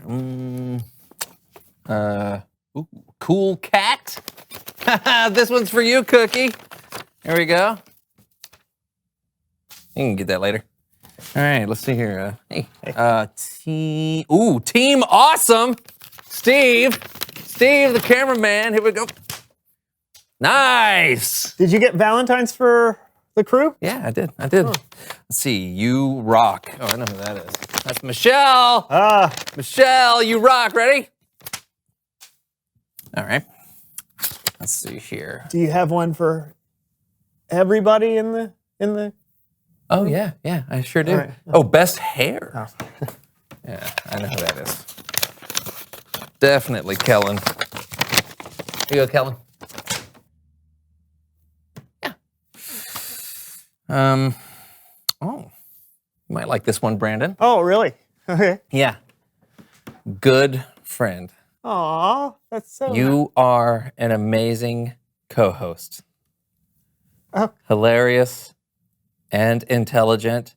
Ooh, cool cat. This one's for you, Cookie. Here we go. You can get that later. All right, let's see here. Team Awesome. Steve, the cameraman. Here we go. Nice. Did you get Valentine's for the crew? Yeah, I did. Let's see. You rock. Oh, I know who that is. That's Michelle. Michelle, you rock. Ready? All right. Let's see here. Do you have one for everybody in the? Oh yeah, I sure do. Right. Oh, best hair. Oh. Yeah, I know who that is. Definitely Kellen. Here you go, Kellen. Yeah. Oh, you might like this one, Brandon. Oh, really? Okay. Yeah. Good friend. Aw, that's so. You are an amazing co-host. Oh. Hilarious and intelligent,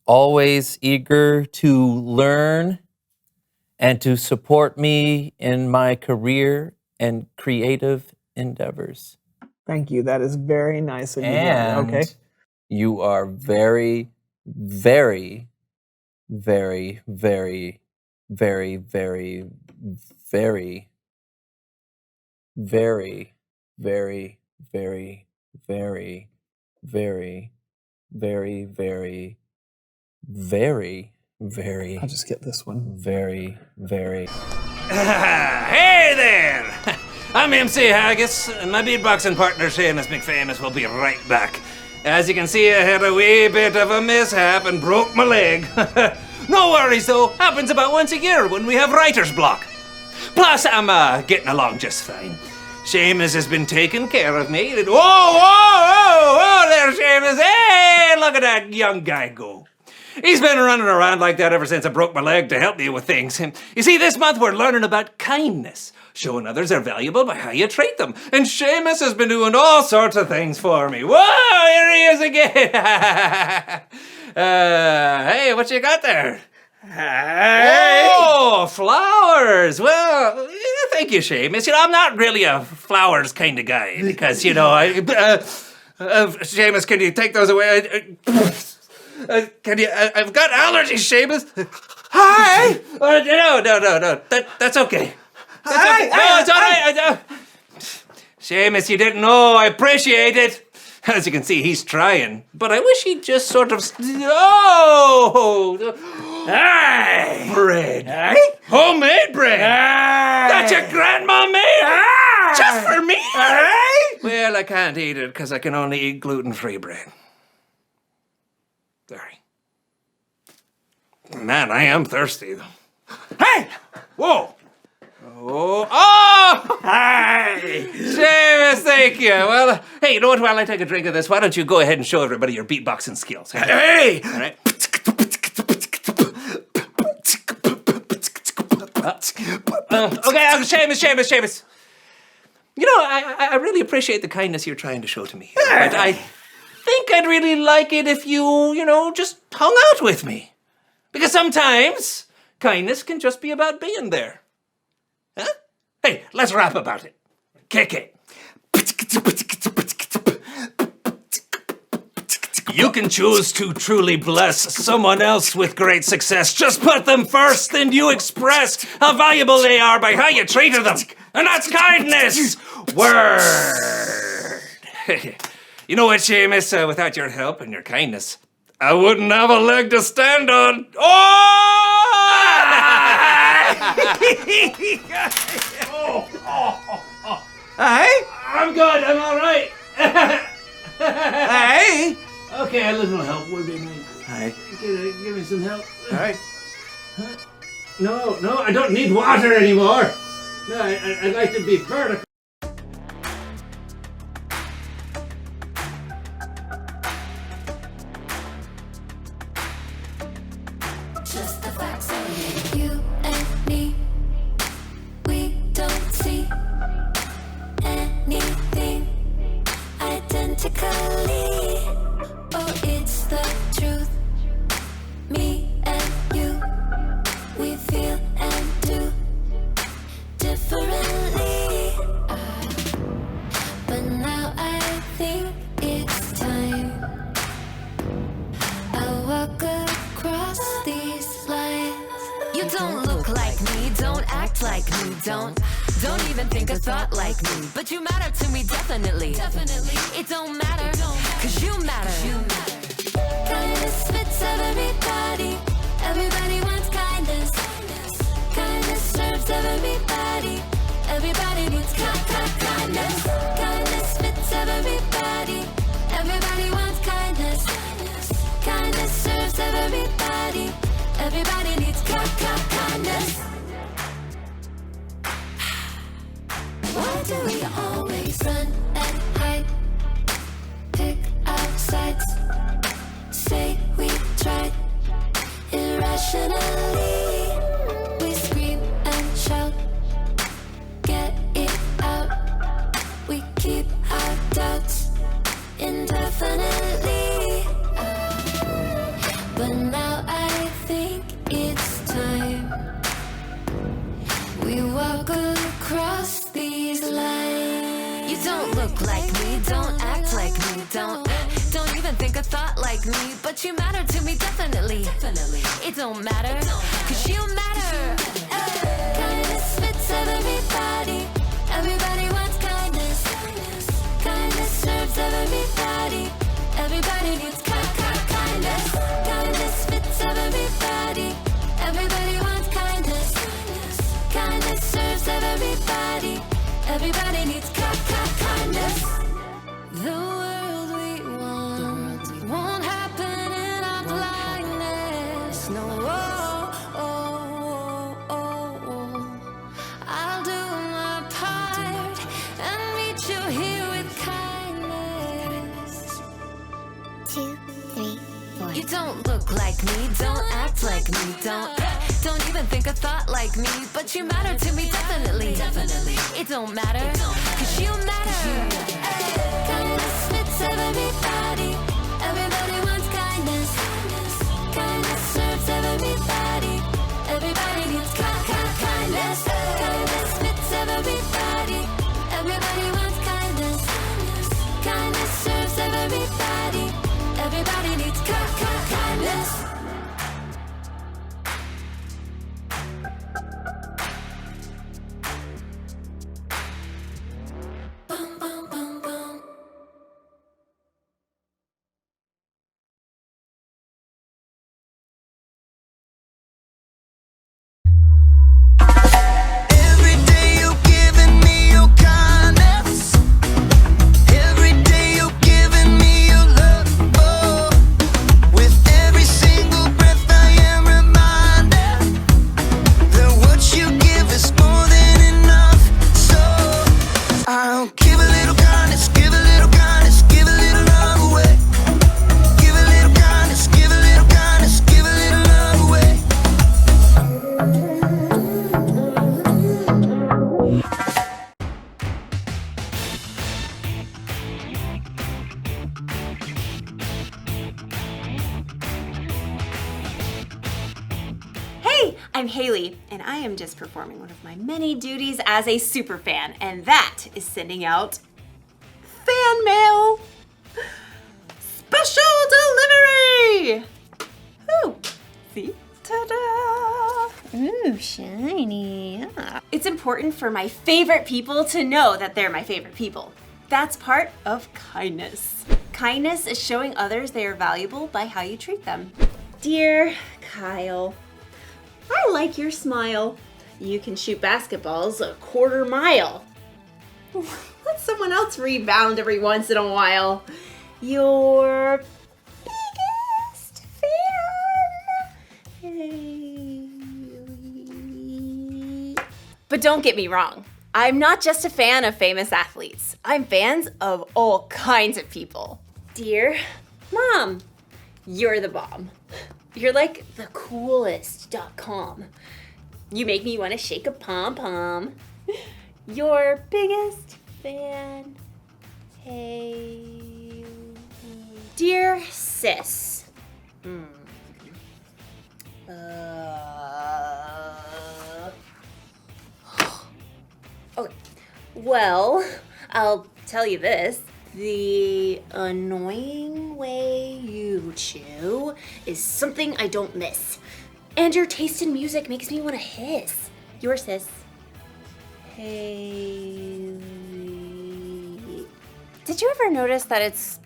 always eager to learn and to support me in my career and creative endeavors. Thank you. That is very nice of you. And Okay. you are very, very, very, very, very, very, very, very, very, very, very, very, very, very, very, very, I'll just get this one. very, very. Hey there! I'm MC Haggis, and my beatboxing partner Seamus McFamous will be right back. As you can see, I had a wee bit of a mishap and broke my leg. No worries though, happens about once a year when we have writer's block. Plus, I'm getting along just fine. Seamus has been taking care of me. Whoa, there, Seamus. Hey, look at that young guy go. He's been running around like that ever since I broke my leg to help me with things. You see, this month we're learning about kindness, showing others are valuable by how you treat them. And Seamus has been doing all sorts of things for me. Whoa, here he is again. Hey, what you got there? Hey. Oh, flowers. Well, thank you, Seamus. You know, I'm not really a flowers kind of guy because, you know, Seamus, can you take those away? Can you? I've got allergies, Seamus. Hi. No. That's okay. That's okay. No, it's all right. Seamus, you didn't know. I appreciate it. As you can see, he's trying, but I wish he'd just sort of. Oh, hey, bread. Hey? Homemade bread. That your grandma made? Just for me? Well, I can't eat it because I can only eat gluten-free bread. Sorry. Man, I am thirsty, though. Hey! Whoa! Oh! Hey! Seamus, thank you. Well, hey, you know what? While I take a drink of this, why don't you go ahead and show everybody your beatboxing skills? Hey! All right. Okay, Seamus. You know, I really appreciate the kindness you're trying to show to me here, but I think I'd really like it if you know, just hung out with me. Because sometimes kindness can just be about being there. Huh? Hey, let's rap about it. Kick it. You can choose to truly bless someone else with great success. Just put them first, and you express how valuable they are by how you treated them. And that's kindness. Word. You know what, Seamus? Without your help and your kindness, I wouldn't have a leg to stand on. Hey? I'm good. I'm all right. Hey? Okay, a little help would be nice. Hey. Give me some help. All right. No, I don't need water anymore. No, I'd like to be vertical. Just the facts of you and me. We don't see anything identically. Oh, it's the truth. Me and you, we feel and do. don't look like me, don't act like me, don't even think a thought like me. But you matter to me, definitely. It don't matter, cause you matter. Kindness fits everybody. Everybody wants kindness. Kindness serves everybody. Everybody needs kindness. Kindness fits everybody. Everybody wants kindness. Kindness serves everybody. Everybody needs kindness. Why do we always run and hide? Pick our sides. Say we tried. Irrationally, we scream and shout. Get it out. We keep our doubts indefinitely. But now I think it's time we walk across these lines. You don't look like me, don't act like me, don't even think a thought like me. But you matter to me, definitely. It don't matter, cause you matter. Kindness fits everybody. Everybody wants kindness. Kindness serves everybody. Everybody needs kindness. Kindness fits everybody. Everybody wants kindness. Kindness serves everybody. Everybody needs kindness. The world we want won't happen in our blindness. No, I'll do my part and meet you here with kindness. 2, 3, 4. You don't look like me, don't act like me, don't even think a thought like me. But you matter to me, definitely. It don't matter, cause you matter. Kindness fits everybody. Everybody wants kindness. Kindness serves everybody. Everybody needs kindness. Kindness fits everybody. Everybody wants kindness. Kindness serves everybody. Everybody needs kindness. Boom, boom, boom, boom. Every day you're giving me your kindness. Every day you're giving me your love. Oh, with every single breath I am reminded that what you give is more than enough. So I'll give a little kindness, give a little kindness, give a little love away. Give a little kindness, give a little kindness, give a little love away. Hey, I'm Haley, and I am just performing one of my many duties as a super fan, and that is sending out fan mail. Special delivery! Ooh, see? Ta-da! Ooh, shiny. Yeah. It's important for my favorite people to know that they're my favorite people. That's part of kindness. Kindness is showing others they are valuable by how you treat them. Dear Kyle, I like your smile. You can shoot basketballs a 1/4 mile. Let someone else rebound every once in a while. Your biggest fan. But don't get me wrong. I'm not just a fan of famous athletes. I'm fans of all kinds of people. Dear Mom, you're the bomb. You're like the coolest.com. You make me want to shake a pom-pom. Your biggest fan, Haley. Dear sis. Okay. Well, I'll tell you this. The annoying way you chew is something I don't miss. And your taste in music makes me want to hiss. Your sis. Hey. Did you ever notice that it's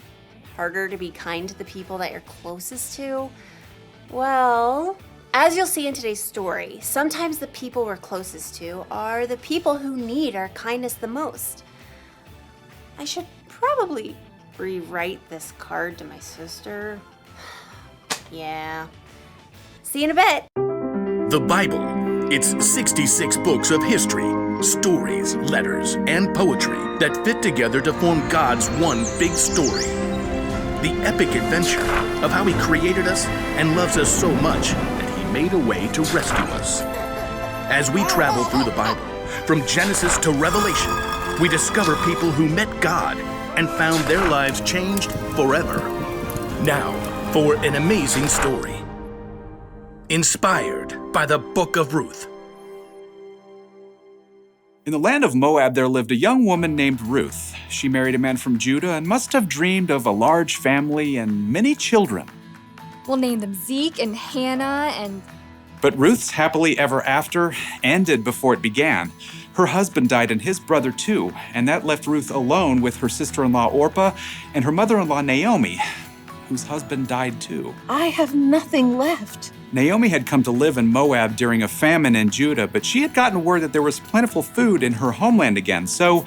harder to be kind to the people that you're closest to? Well, as you'll see in today's story, sometimes the people we're closest to are the people who need our kindness the most. I should probably rewrite this card to my sister. Yeah. See you in a bit. The Bible. It's 66 books of history, stories, letters, and poetry that fit together to form God's one big story. The epic adventure of how He created us and loves us so much that He made a way to rescue us. As we travel through the Bible, from Genesis to Revelation, we discover people who met God and found their lives changed forever. Now, for an amazing story. Inspired by the Book of Ruth. In the land of Moab, there lived a young woman named Ruth. She married a man from Judah and must have dreamed of a large family and many children. We'll name them Zeke and Hannah and... But Ruth's happily ever after ended before it began. Her husband died and his brother too, and that left Ruth alone with her sister-in-law Orpah and her mother-in-law Naomi, whose husband died too. I have nothing left. Naomi had come to live in Moab during a famine in Judah, but she had gotten word that there was plentiful food in her homeland again, so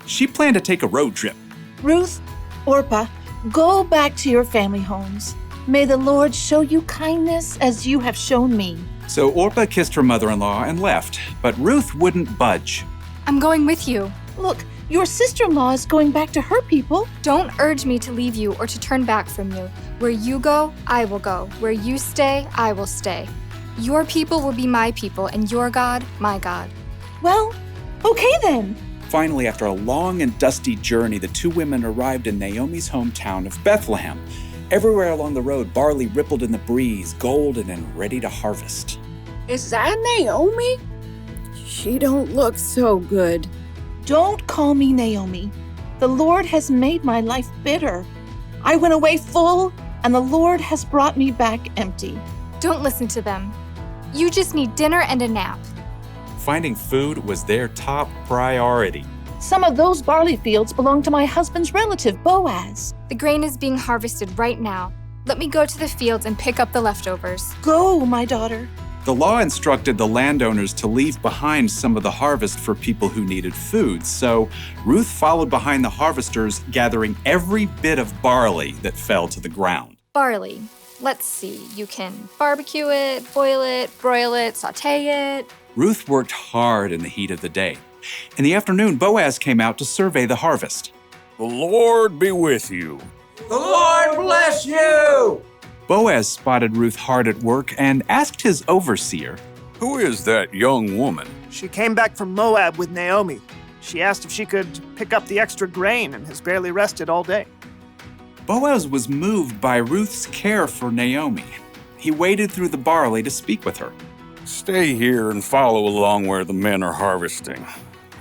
she planned to take a road trip. Ruth, Orpah, go back to your family homes. May the Lord show you kindness as you have shown me. So Orpah kissed her mother-in-law and left, but Ruth wouldn't budge. I'm going with you. Look, your sister-in-law is going back to her people. Don't urge me to leave you or to turn back from you. Where you go, I will go. Where you stay, I will stay. Your people will be my people, and your God, my God. Well, okay then. Finally, after a long and dusty journey, the two women arrived in Naomi's hometown of Bethlehem. Everywhere along the road, barley rippled in the breeze, golden and ready to harvest. Is that Naomi? She don't look so good. Don't call me Naomi. The Lord has made my life bitter. I went away full, and the Lord has brought me back empty. Don't listen to them. You just need dinner and a nap. Finding food was their top priority. Some of those barley fields belong to my husband's relative, Boaz. The grain is being harvested right now. Let me go to the fields and pick up the leftovers. Go, my daughter. The law instructed the landowners to leave behind some of the harvest for people who needed food, so Ruth followed behind the harvesters, gathering every bit of barley that fell to the ground. Barley. Let's see. You can barbecue it, boil it, broil it, sauté it. Ruth worked hard in the heat of the day. In the afternoon, Boaz came out to survey the harvest. The Lord be with you. The Lord bless you! Boaz spotted Ruth hard at work and asked his overseer, Who is that young woman? She came back from Moab with Naomi. She asked if she could pick up the extra grain and has barely rested all day. Boaz was moved by Ruth's care for Naomi. He waded through the barley to speak with her. Stay here and follow along where the men are harvesting.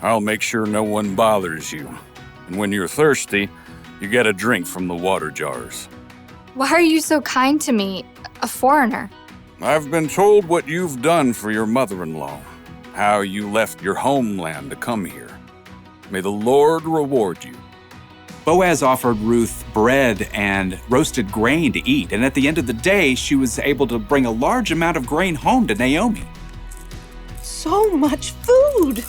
I'll make sure no one bothers you. And when you're thirsty, you get a drink from the water jars. Why are you so kind to me, a foreigner? I've been told what you've done for your mother-in-law, how you left your homeland to come here. May the Lord reward you. Boaz offered Ruth bread and roasted grain to eat, and at the end of the day, she was able to bring a large amount of grain home to Naomi. So much food!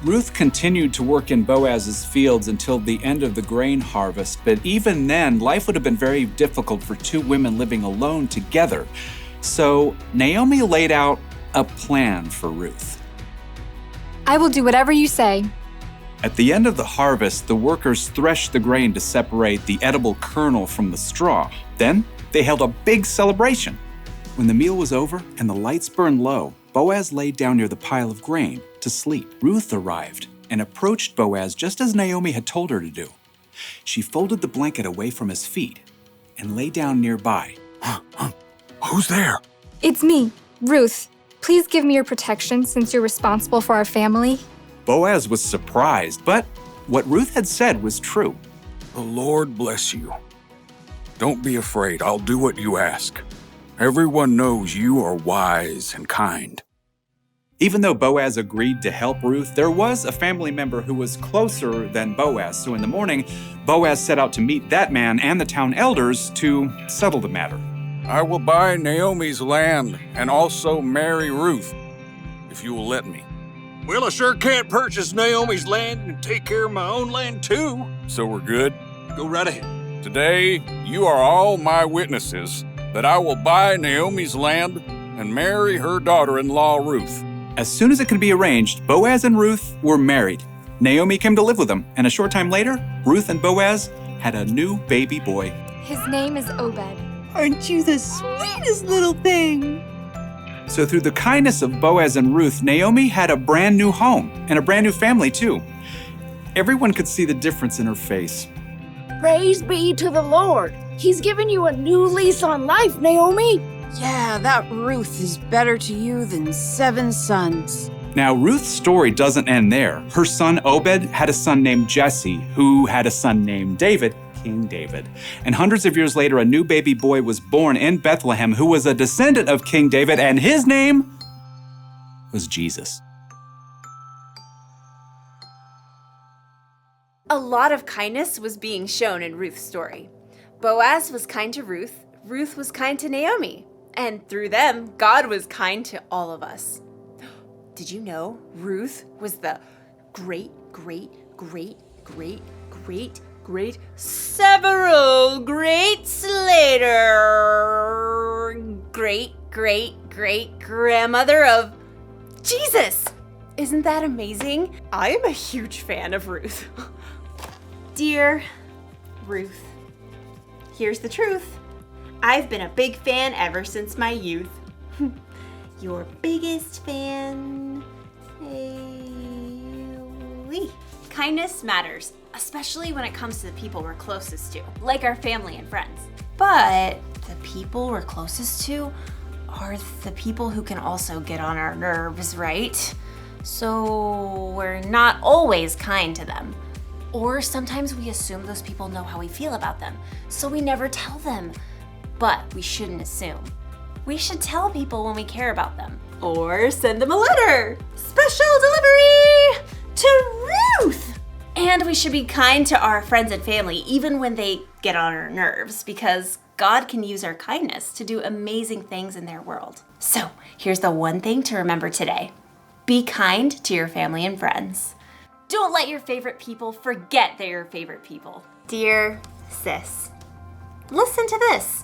Ruth continued to work in Boaz's fields until the end of the grain harvest, but even then, life would have been very difficult for two women living alone together. So Naomi laid out a plan for Ruth. I will do whatever you say. At the end of the harvest, the workers threshed the grain to separate the edible kernel from the straw. Then they held a big celebration. When the meal was over and the lights burned low, Boaz laid down near the pile of grain to sleep. Ruth arrived and approached Boaz just as Naomi had told her to do. She folded the blanket away from his feet and lay down nearby. Who's there? It's me, Ruth. Please give me your protection since you're responsible for our family. Boaz was surprised, but what Ruth had said was true. The Lord bless you. Don't be afraid. I'll do what you ask. Everyone knows you are wise and kind. Even though Boaz agreed to help Ruth, there was a family member who was closer than Boaz. So in the morning, Boaz set out to meet that man and the town elders to settle the matter. I will buy Naomi's land and also marry Ruth, if you will let me. Well, I sure can't purchase Naomi's land and take care of my own land too. So we're good? Go right ahead. Today, you are all my witnesses that I will buy Naomi's land and marry her daughter-in-law, Ruth. As soon as it could be arranged, Boaz and Ruth were married. Naomi came to live with them, and a short time later, Ruth and Boaz had a new baby boy. His name is Obed. Aren't you the sweetest little thing? So through the kindness of Boaz and Ruth, Naomi had a brand new home and a brand new family too. Everyone could see the difference in her face. Praise be to the Lord. He's given you a new lease on life, Naomi. Yeah, that Ruth is better to you than 7 sons. Now, Ruth's story doesn't end there. Her son Obed had a son named Jesse, who had a son named David, King David. And hundreds of years later, a new baby boy was born in Bethlehem who was a descendant of King David, and his name was Jesus. A lot of kindness was being shown in Ruth's story. Boaz was kind to Ruth, Ruth was kind to Naomi, and through them, God was kind to all of us. Did you know Ruth was the several greats later great grandmother of Jesus? Isn't that amazing? I am a huge fan of Ruth. Dear Ruth, here's the truth. I've been a big fan ever since my youth. Your biggest fan, Haley. Kindness matters, especially when it comes to the people we're closest to, like our family and friends. But the people we're closest to are the people who can also get on our nerves, right? So we're not always kind to them. Or sometimes we assume those people know how we feel about them, so we never tell them. But we shouldn't assume. We should tell people when we care about them. Or send them a letter. Special delivery to Ruth! And we should be kind to our friends and family, even when they get on our nerves, because God can use our kindness to do amazing things in their world. So here's the one thing to remember today. Be kind to your family and friends. Don't let your favorite people forget they're your favorite people. Dear sis, listen to this.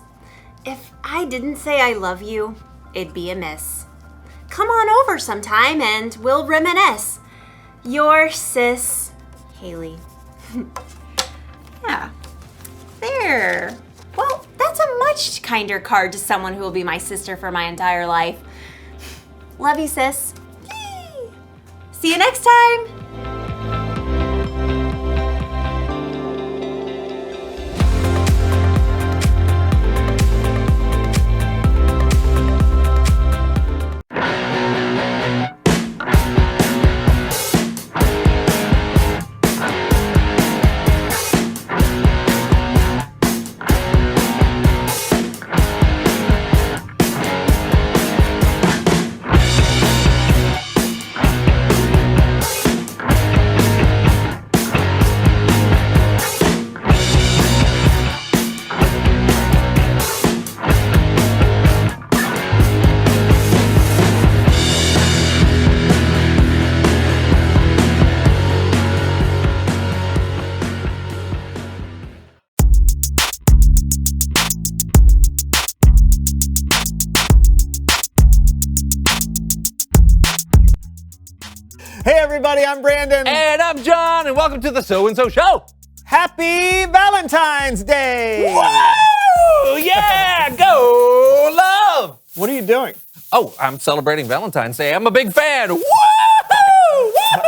If I didn't say I love you, it'd be amiss. Come on over sometime and we'll reminisce. Your sis, Haley. Yeah, there. Well, that's a much kinder card to someone who will be my sister for my entire life. Love you, sis. Yay. See you next time. Hey everybody, I'm Brandon. And I'm John, and welcome to the So and So Show. Happy Valentine's Day! Woo! Yeah, go love! What are you doing? Oh, I'm celebrating Valentine's Day. I'm a big fan. Woo!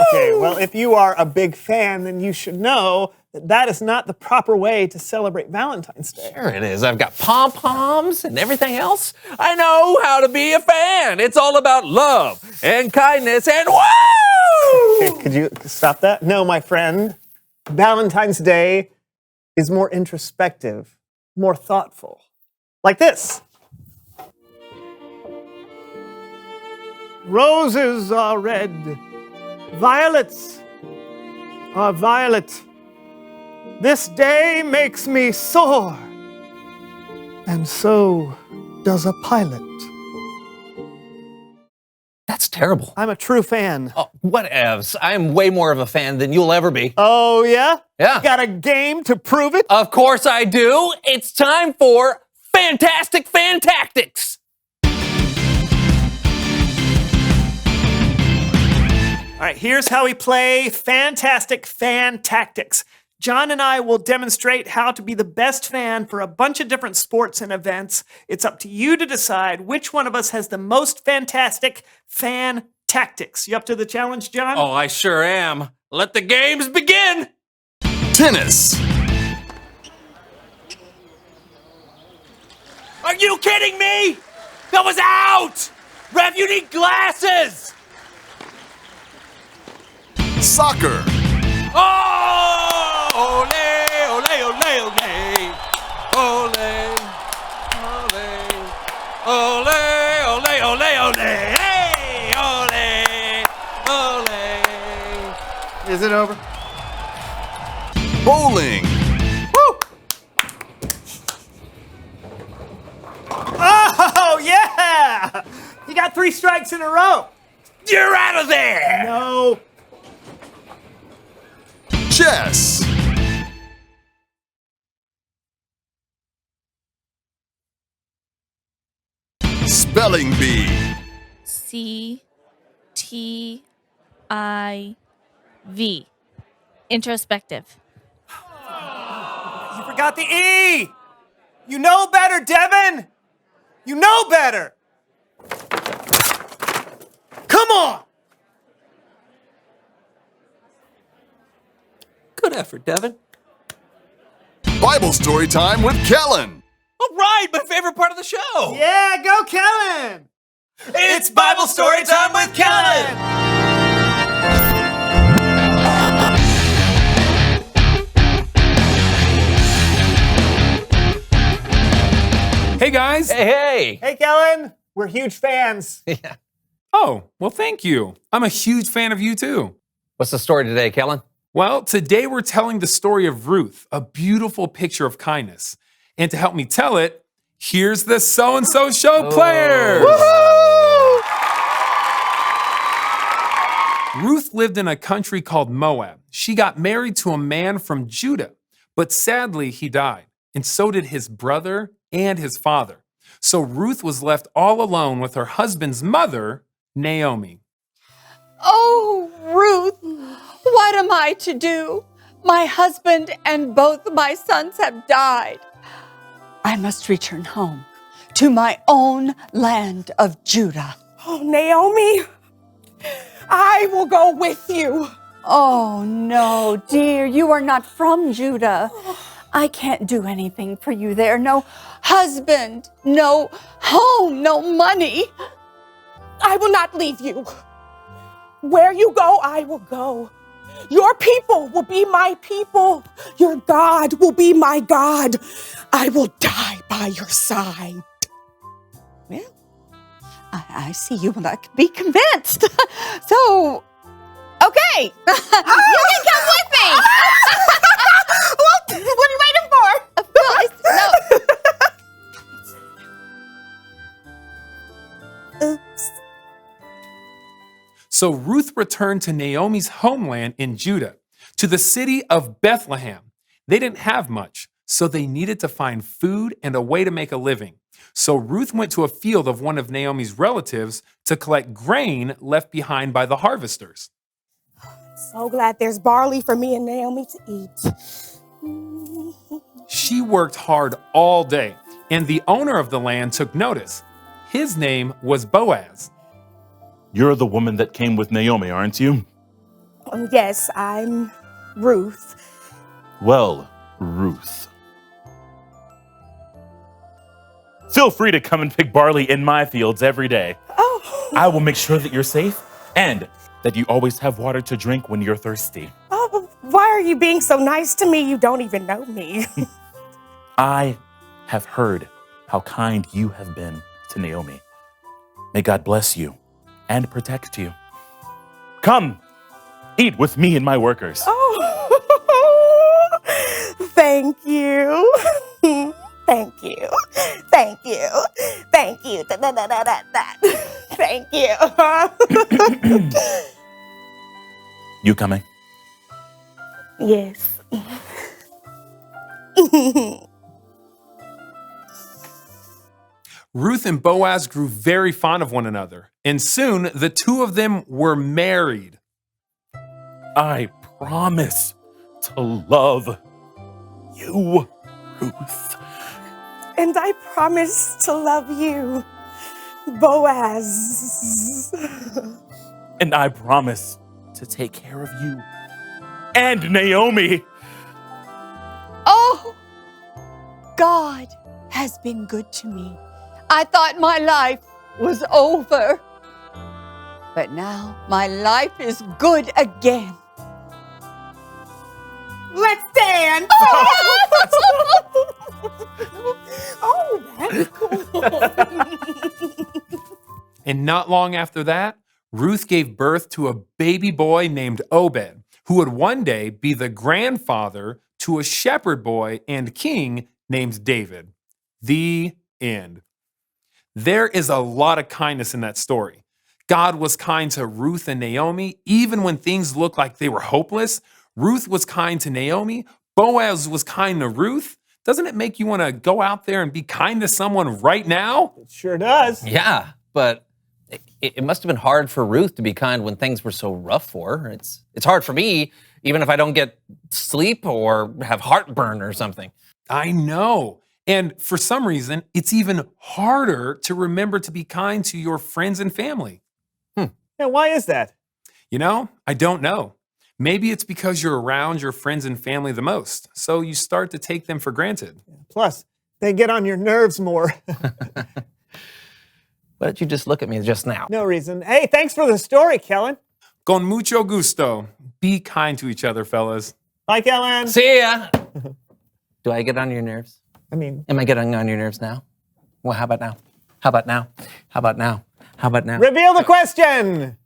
Okay, well, if you are a big fan, then you should know that that is not the proper way to celebrate Valentine's Day. Sure it is. I've got pom-poms and everything else. I know how to be a fan. It's all about love and kindness and woo! Okay, could you stop that? No, my friend. Valentine's Day is more introspective, more thoughtful. Like this. Roses are red, violets are violet. This day makes me sore, and so does a pilot. That's terrible. I'm a true fan. Oh, whatevs. I am way more of a fan than you'll ever be. Oh, yeah? Yeah. Got a game to prove it? Of course I do. It's time for Fantastic Fan Tactics. All right, here's how we play Fantastic Fan Tactics. John and I will demonstrate how to be the best fan for a bunch of different sports and events. It's up to you to decide which one of us has the most fantastic fan tactics. You up to the challenge, John? Oh, I sure am. Let the games begin! Tennis. Are you kidding me? That was out! Rev, you need glasses! Soccer. Oh! Ole, ole, ole, ole. Ole, ole. Ole, ole, ole, ole. Hey! Ole, ole. Is it over? Bowling. Woo! Oh, yeah! You got 3 strikes in a row. You're out of there! No. Chess. Spelling bee. C-T-I-V. Introspective. You forgot the E. You know better, Devin. You know better. Come on. Good effort, Devin. Bible story time with Kellen. All right, my favorite part of the show. Yeah, go Kellen. It's Bible story time with Kellen. Hey, guys. Hey. Hey, Kellen. We're huge fans. Yeah. Oh, well, thank you. I'm a huge fan of you, too. What's the story today, Kellen? Well, today we're telling the story of Ruth, a beautiful picture of kindness. And to help me tell it, here's the So-and-So Show players. Woohoo! Ruth lived in a country called Moab. She got married to a man from Judah, but sadly he died, and so did his brother and his father. So Ruth was left all alone with her husband's mother, Naomi. Oh, Ruth, what am I to do? My husband and both my sons have died. I must return home to my own land of Judah. Oh, Naomi, I will go with you. Oh, no, dear, you are not from Judah. I can't do anything for you there. No husband, no home, no money. I will not leave you. Where you go, I will go. Your people will be my people. Your God will be my God. I will die by your side. Well, I see you will not be convinced. So, okay, you can come with me. Well, what are you waiting for? Of course. No. Oops. So Ruth returned to Naomi's homeland in Judah, to the city of Bethlehem. They didn't have much, so they needed to find food and a way to make a living. So Ruth went to a field of one of Naomi's relatives to collect grain left behind by the harvesters. So glad there's barley for me and Naomi to eat. She worked hard all day, and the owner of the land took notice. His name was Boaz. You're the woman that came with Naomi, aren't you? Yes, I'm Ruth. Well, Ruth. Feel free to come and pick barley in my fields every day. Oh. I will make sure that you're safe and that you always have water to drink when you're thirsty. Oh, why are you being so nice to me? You don't even know me. I have heard how kind you have been to Naomi. May God bless you and protect you. Come, eat with me and my workers. Oh, thank you. Thank you. Thank you. Thank you. Thank you. You coming? Yes. Ruth and Boaz grew very fond of one another, and soon the two of them were married. I promise to love you, Ruth. And I promise to love you, Boaz. And I promise to take care of you and Naomi. Oh, God has been good to me. I thought my life was over, but now my life is good again. Let's dance. Oh, that's cool. And not long after that, Ruth gave birth to a baby boy named Obed, who would one day be the grandfather to a shepherd boy and king named David. The end. There is a lot of kindness in that story. God was kind to Ruth and Naomi, even when things looked like they were hopeless. Ruth was kind to Naomi. Boaz was kind to Ruth. Doesn't it make you want to go out there and be kind to someone right now? It sure does. Yeah, but it must have been hard for Ruth to be kind when things were so rough for her. It's hard for me, even if I don't get sleep or have heartburn or something. I know. And for some reason, it's even harder to remember to be kind to your friends and family. Yeah, why is that? You know, I don't know. Maybe it's because you're around your friends and family the most, so you start to take them for granted. Plus, they get on your nerves more. Why did you just look at me just now? No reason. Hey, thanks for the story, Kellen. Con mucho gusto. Be kind to each other, fellas. Bye, Kellen. See ya. Do I get on your nerves? I mean, am I getting on your nerves now? Well, how about now? How about now? How about now? How about now? Reveal the question.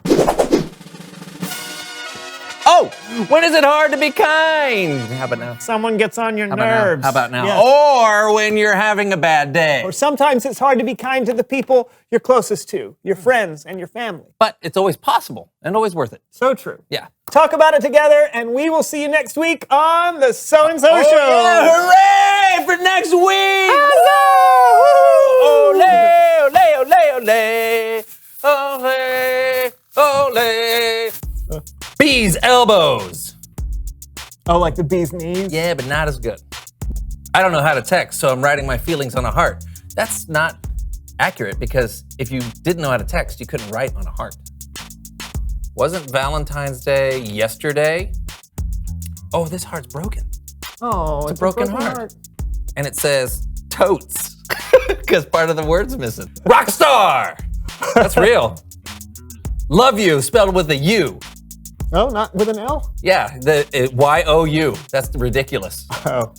Oh, when is it hard to be kind? How about now? Someone gets on your How about nerves. now? How about now? Yes. Or when you're having a bad day. Or sometimes it's hard to be kind to the people you're closest to, your friends and your family. But it's always possible and always worth it. So true. Yeah. Talk about it together, and we will see you next week on the So and So Show. Yeah, hooray for next week! Ole, ole, ole, ole. Bees elbows. Oh, like the bee's knees? Yeah, but not as good. I don't know how to text, so I'm writing my feelings on a heart. That's not accurate because if you didn't know how to text, you couldn't write on a heart. Wasn't Valentine's Day yesterday? Oh, this heart's broken. Oh, it's a broken heart. And it says totes because part of the word's missing. Rockstar! That's real. Love you, spelled with a U. Oh, not with an L? Yeah, Y-O-U. That's ridiculous. Oh.